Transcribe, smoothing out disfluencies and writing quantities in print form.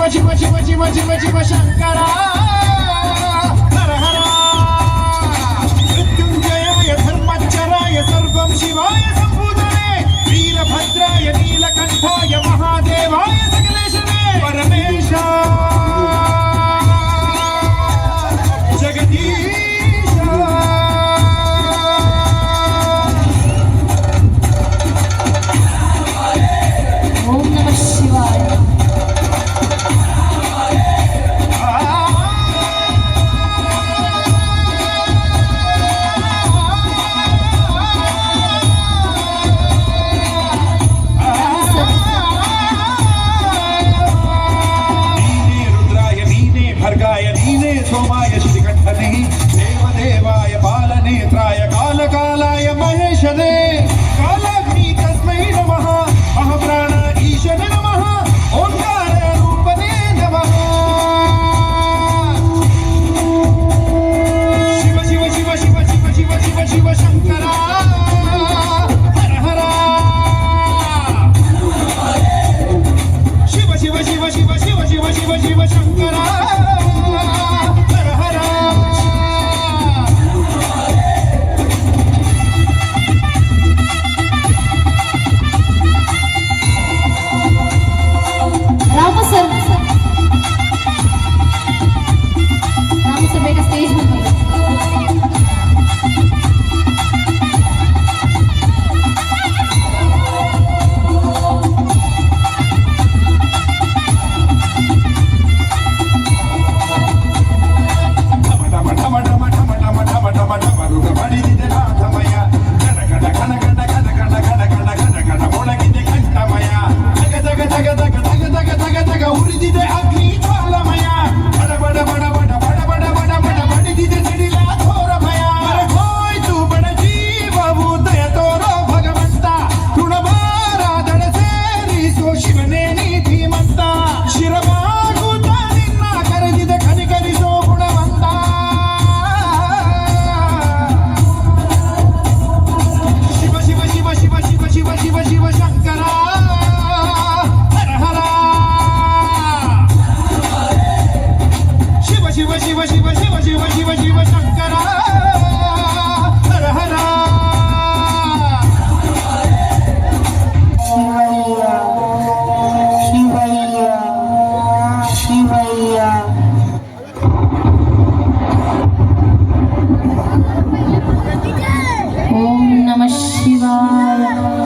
ಶಿವ ಶಿವ ಶಿವ ಶಿವ ಶಿವ ಶಂಕರ ಹರ ಹರ ಮೃತ್ಯುಂಜಯಾಯ ಧರ್ಮಚ್ಚರಾಯ ಸರ್ವಂ ಶಿವಾಯ ಸಂಭೂತನೆ ವೀರಭದ್ರಾಯ ನೀಲಕಂಠಾಯ ಮಹಾದೇವಾಯ ಸಕಲೇಶನೇ ಪರಮೇಶ ಜಗದೀಶ ಓಂ ನಮಃ ಶಿವಾಯ. भर्गाय नीने सोमाय श्रीकंठने देवदेवाय बालनेत्राय कालकालाय महेशने कालाग्नि तस्मै नमः महाप्राण ईशने नमः ओंकार रूपने नमः शिव शिव शिव शिव शिव शिव शिव शिव शंकर हर हर शिव शिव शिव शिव शिव शिव शिव शिव शंकर ಬೇಗ ಸ್ಟೇಜ್ ಮೇಲೆ ಉರಿದಿದೆ ಅಗ್ನಿ ಜ್ವಾಲಮಯ ಬಡ ಬಡ ಬಡ ಬಡ ಬಡ ಬಡ ಬಡ ಬಡ ಬಡಿದಿದೆ ಸಿಡಿಲ ಘೋರ ಭಯ ಹೋಯ್ತು ಬಡ ಜೀವವು ದಯ ತೋರೋ ಭಗವಂತ ತೃಣಭಾರದಡ ಸೇರಿಸೋ ಶಿವನೇ ನೀತಿಮಂತ ಶಿರವಾಗುತ್ತ ನಿನ್ನ ಕರೆದಿದೆ ಕನಿಕರಿಸೋ ಗುಣವಂತ ಶಿವ ಶಿವ ಶಿವ ಶಿವ ಶಿವ ಶಿವ ಶಿವ ಶಿವ ಶಂಕರ ಶಿವ ಶಿವ ಶಿವ ಶಿವ ಶಿವ ಶಿವ ಶಿವ ಶಂಕರ ಹರ ಹರ ಶಿವಯ್ಯ ಶಿವಯ್ಯ ಓಂ ನಮಃ ಶಿವಾಯ.